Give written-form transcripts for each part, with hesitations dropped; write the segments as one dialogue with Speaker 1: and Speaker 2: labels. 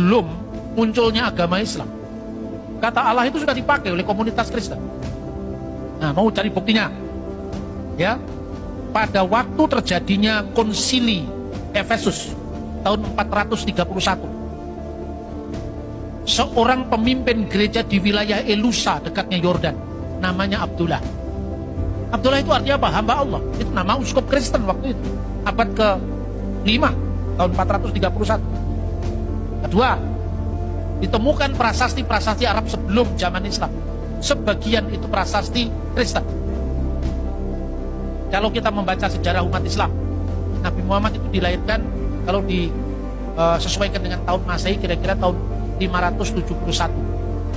Speaker 1: sebelum munculnya agama Islam. Kata Allah itu sudah dipakai oleh komunitas Kristen. Nah, mau cari buktinya? Ya, pada waktu terjadinya konsili Efesus tahun 431, seorang pemimpin gereja di wilayah Elusa dekatnya Yordan, namanya Abdullah. Abdullah itu artinya apa? Hamba Allah. Itu nama uskup Kristen waktu itu, abad ke-5 tahun 431. Kedua, ditemukan prasasti-prasasti Arab sebelum zaman Islam. Sebagian itu prasasti Kristen. Kalau kita membaca sejarah umat Islam, Nabi Muhammad itu dilahirkan, kalau disesuaikan dengan tahun Masehi, kira-kira tahun 571.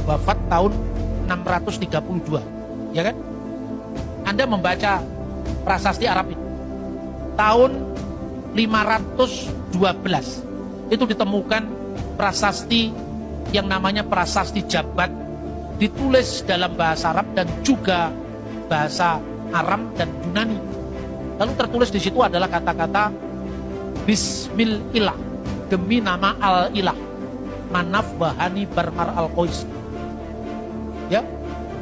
Speaker 1: Wafat tahun 632. Ya kan? Anda membaca prasasti Arab itu. Tahun 512 itu ditemukan prasasti yang namanya prasasti Jabat, ditulis dalam bahasa Arab dan juga bahasa Aram dan Yunani. Lalu tertulis di situ adalah kata-kata Bismillah, demi nama Al-Ilah, Manaf Bahani Barmar Al-Qais. Ya,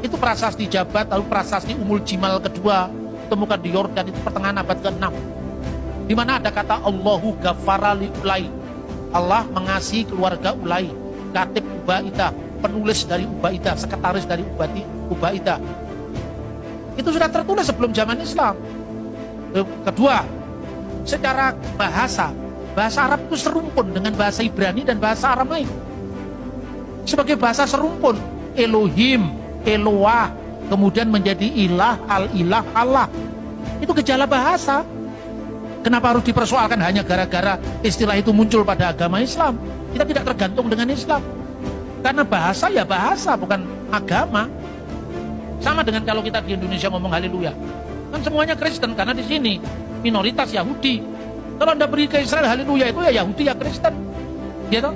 Speaker 1: itu prasasti Jabat. Lalu prasasti Umul Jimal kedua ditemukan di Yordan, itu pertengahan abad ke-6, di mana ada kata Allahu Ghafara li Ulai, Allah mengasihi keluarga Ulai, katib Ubaidah, penulis dari Ubaidah, sekretaris dari Ubaidah. Itu sudah tertulis sebelum zaman Islam. Kedua, secara bahasa Arab itu serumpun dengan bahasa Ibrani dan bahasa Aramaik. Sebagai bahasa serumpun, Elohim, Eloah, kemudian menjadi ilah, al-ilah, Allah. Itu gejala bahasa. Kenapa harus dipersoalkan hanya gara-gara istilah itu muncul pada agama Islam? Kita tidak tergantung dengan Islam. Karena bahasa ya bahasa, bukan agama. Sama dengan kalau kita di Indonesia ngomong haleluya. Kan semuanya Kristen, karena di sini minoritas Yahudi. Kalau Anda pergi ke Israel, haleluya itu ya Yahudi ya Kristen. Gitu?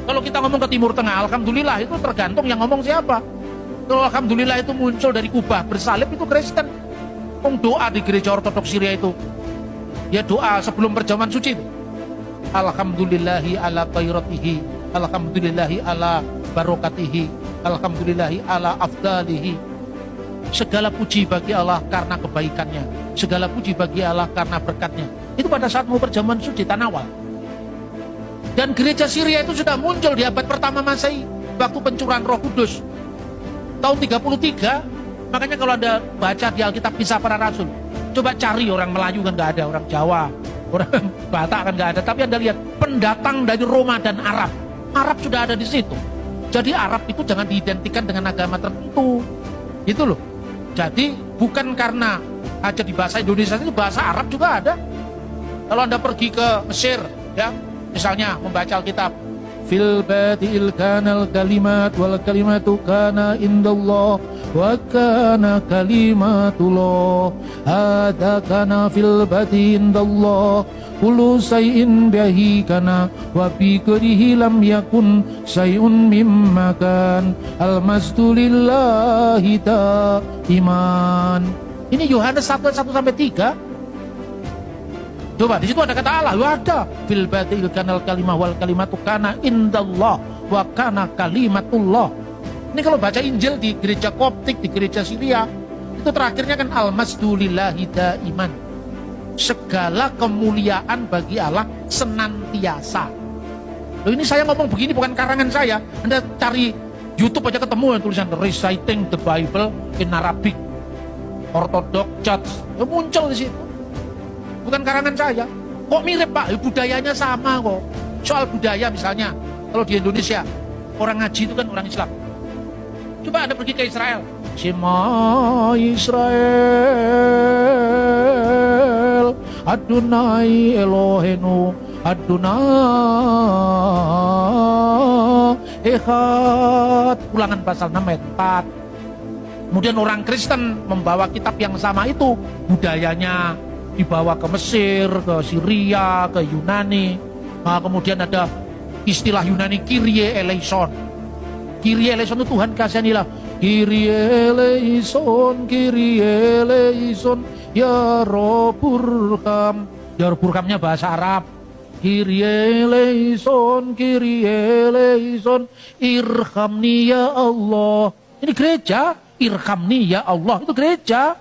Speaker 1: Kalau kita ngomong ke Timur Tengah, alhamdulillah, itu tergantung yang ngomong siapa. Kalau alhamdulillah itu muncul dari Kubah bersalib, itu Kristen. Doa di gereja ortodoks Syria itu, ya doa sebelum perjamuan suci itu. Alhamdulillahi ala khairatihi, alhamdulillahi ala barokatihi, alhamdulillahi ala afdalihi. Segala puji bagi Allah karena kebaikannya, segala puji bagi Allah karena berkatnya. Itu pada saat mau perjamuan suci Tanawal. Dan gereja Syria itu sudah muncul di abad pertama Masehi, waktu pencurahan Roh Kudus tahun 33. Makanya kalau Anda baca di Alkitab Kisah Para Rasul, coba cari orang Melayu kan nggak ada, orang Jawa, orang Batak kan nggak ada, tapi Anda lihat pendatang dari Roma dan Arab. Arab sudah ada di situ. Jadi Arab itu jangan diidentikan dengan agama tertentu, gitu loh. Jadi bukan karena aja di bahasa Indonesia, itu bahasa Arab juga ada. Kalau Anda pergi ke Mesir, ya, misalnya membaca Alkitab, fil badi'il kanal kalimat wal kalimatu kana indallah wa kana kalimatullah hadza kana fil badi indallah kullu say'in bihi kana wa bi qadihi lam yakun say'un mimma kan almasdulillahi ta iman. Ini Yohanes 1:1-3. Coba di situ ada kata Allah, ada fil batil kanal kalimah wal kalimatu kana indallah wa kana kalimatullah. Ini kalau baca Injil di gereja Koptik, di gereja Syria, itu terakhirnya kan almasdulillahi daiman. Segala kemuliaan bagi Allah senantiasa. Loh, ini saya ngomong begini bukan karangan saya. Anda cari YouTube aja ketemu yang tulisan Reciting the Bible in Arabic, Orthodox Church, muncul di situ. Bukan karangan saya. Kok mirip Pak? Budayanya sama kok. Soal budaya misalnya, kalau di Indonesia orang ngaji itu kan orang Islam. Coba Anda pergi ke Israel. Shema Israel Adonai Elohenu Adonai Echad. Ulangan pasal 6 ayat 4. Kemudian orang Kristen membawa kitab yang sama itu, budayanya dibawa ke Mesir, ke Syria, ke Yunani. Nah, kemudian ada istilah Yunani Kyrie eleison. Kyrie eleison itu Tuhan kasihanilah. Kyrie eleison, Kyrie eleison, ya Roburham. Ya Roburhamnya bahasa Arab. Kyrie eleison, Kyrie eleison, irhamni ya Allah. Ini gereja, irhamni ya Allah, itu gereja.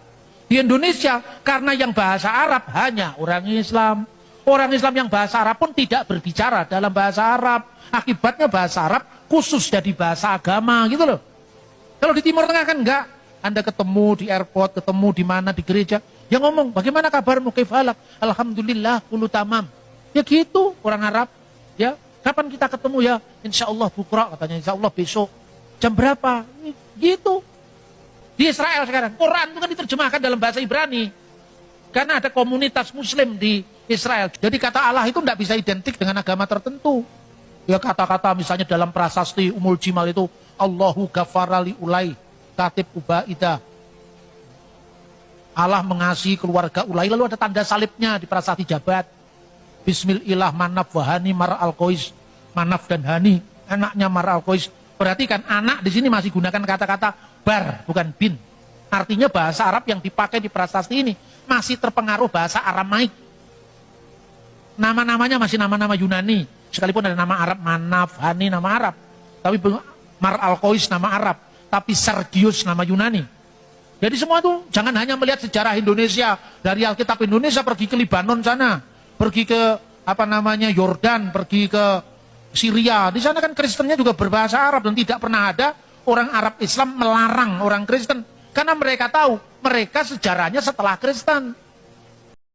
Speaker 1: Di Indonesia, karena yang bahasa Arab hanya orang Islam. Orang Islam yang bahasa Arab pun tidak berbicara dalam bahasa Arab. Akibatnya bahasa Arab khusus jadi bahasa agama gitu loh. Kalau di Timur Tengah kan enggak. Anda ketemu di airport, ketemu di mana, di gereja. Yang ngomong, bagaimana kabarmu, kaifalak? Alhamdulillah, kulu tamam. Ya gitu orang Arab. Ya, kapan kita ketemu ya? Insya Allah bukra katanya. Insya Allah besok. Jam berapa? Gitu. Di Israel sekarang Quran itu kan diterjemahkan dalam bahasa Ibrani. Karena ada komunitas Muslim di Israel. Jadi kata Allah itu tidak bisa identik dengan agama tertentu. Ya kata-kata misalnya dalam prasasti Umul Jimal itu Allahu ghafarali ulai katib ubaidah. Allah mengasihi keluarga Ulai. Lalu ada tanda salibnya di prasasti Jabat. Bismillah Manaf Wahani Mar Al-Qois. Manaf dan Hani, anaknya Mar Al-Qois. Perhatikan, anak di sini masih gunakan kata-kata bar, bukan bin. Artinya bahasa Arab yang dipakai di prasasti ini masih terpengaruh bahasa Aramaik. Nama-namanya masih nama-nama Yunani. Sekalipun ada nama Arab, Manaf, Hani, nama Arab. Tapi Mar Al-Qois nama Arab. Tapi Sergius nama Yunani. Jadi semua itu jangan hanya melihat sejarah Indonesia. Dari Alkitab Indonesia pergi ke Libanon sana. Pergi ke Yordan, pergi ke Syria. Di sana kan Kristennya juga berbahasa Arab dan tidak pernah ada orang Arab Islam melarang orang Kristen karena mereka tahu mereka sejarahnya setelah Kristen.